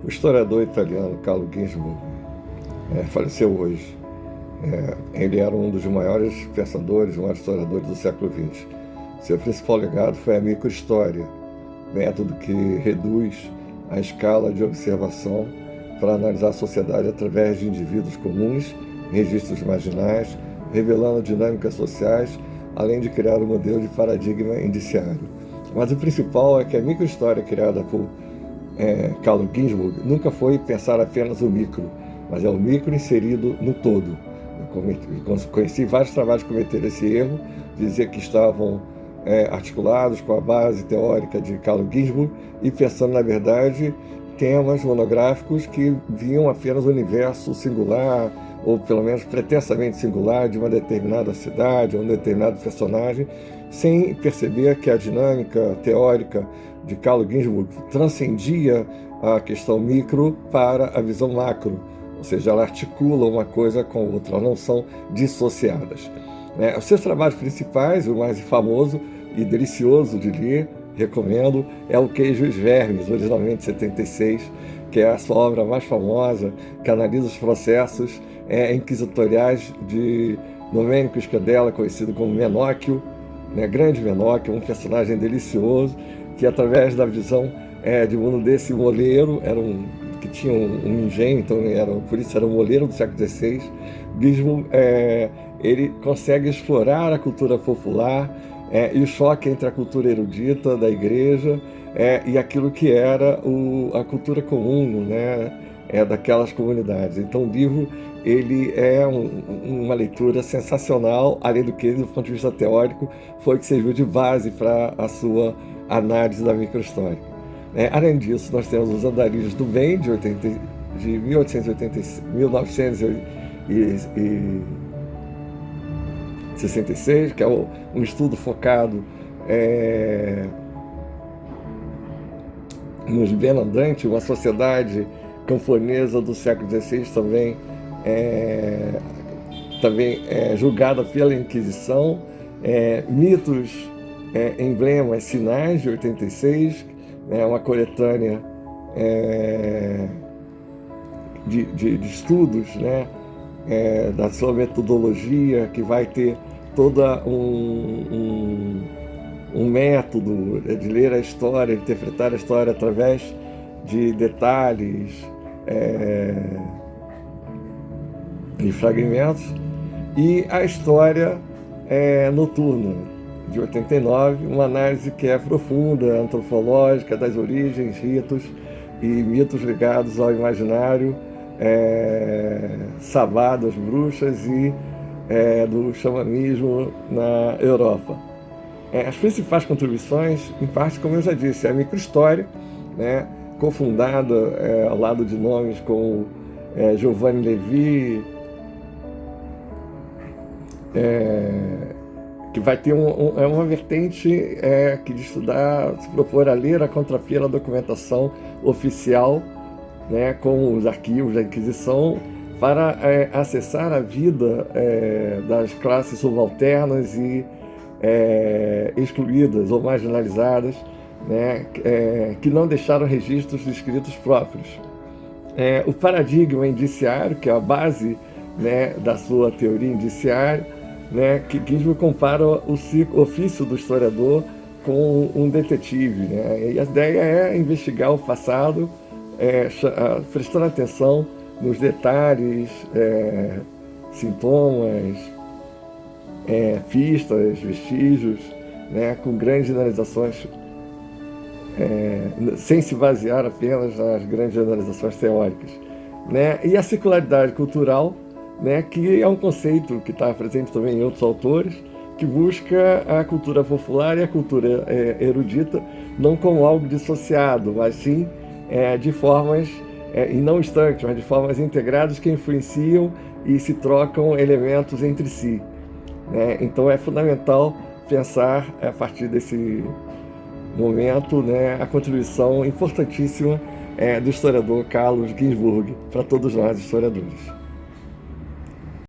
O historiador italiano Carlo Ginzburg faleceu hoje. Ele era um dos maiores pensadores, maiores historiadores do século XX. Seu principal legado foi a microhistória, método que reduz a escala de observação para analisar a sociedade através de indivíduos comuns, registros marginais, revelando dinâmicas sociais, além de criar um modelo de paradigma indiciário. Mas o principal é que a microhistória criada por Carlo Ginzburg nunca foi pensar apenas o micro, mas é o micro inserido no todo. Eu conheci vários trabalhos que cometeram esse erro, dizer que estavam articulados com a base teórica de Carlo Ginzburg e pensando, na verdade, temas monográficos que viam apenas o universo singular, ou pelo menos pretensamente singular, de uma determinada cidade ou um determinado personagem, sem perceber que a dinâmica teórica de Carlo Ginzburg transcendia a questão micro para a visão macro, ou seja, ela articula uma coisa com a outra, elas não são dissociadas. Os seus trabalhos principais, o mais famoso e delicioso de ler, recomendo, é O Queijo e os Vermes, originalmente de 76, que é a sua obra mais famosa, que analisa os processos inquisitoriais de Domênico Scandella, conhecido como Menóquio, grande Menóquio, um personagem delicioso, que através da visão de mundo desse moleiro, que tinha um engenho, então por isso era um moleiro do século XVI, Ginzburg, ele consegue explorar a cultura popular e o choque entre a cultura erudita da igreja e aquilo que era a cultura comum, daquelas comunidades. Então o livro ele é uma leitura sensacional, além do que, do ponto de vista teórico, foi que serviu de base para a sua análise da microhistória. Além disso, nós temos Os Andarilhos do Bem, de 1966, que é um estudo focado nos benandantes, uma sociedade camponesa do século XVI também julgada pela Inquisição, mitos, emblemas, sinais, de 86, uma coletânea de estudos, da sua metodologia, que vai ter todo um método de ler a história, interpretar a história através de detalhes e fragmentos, e a História Noturna, de 89, uma análise que é profunda, antropológica, das origens, ritos e mitos ligados ao imaginário sabá das bruxas e do xamanismo na Europa. As principais contribuições, em parte, como eu já disse, é a microhistória, cofundada ao lado de nomes como Giovanni Levi, que vai ter uma vertente que de estudar, se propor a ler a contrapelo a documentação oficial, com os arquivos da Inquisição, para acessar a vida das classes subalternas e excluídas ou marginalizadas, que não deixaram registros de escritos próprios. O paradigma indiciário, que é a base da sua teoria indiciária, que Ginzburg compara o ofício do historiador com um detetive. E a ideia é investigar o passado, prestando atenção nos detalhes, sintomas, pistas, vestígios, com grandes generalizações, sem se basear apenas nas grandes generalizações teóricas. E a circularidade cultural, que é um conceito que está presente também em outros autores, que busca a cultura popular e a cultura erudita não como algo dissociado, mas sim de formas, e não estanques, mas de formas integradas que influenciam e se trocam elementos entre si. Então é fundamental pensar, a partir desse momento, a contribuição importantíssima do historiador Carlo Ginzburg para todos nós historiadores.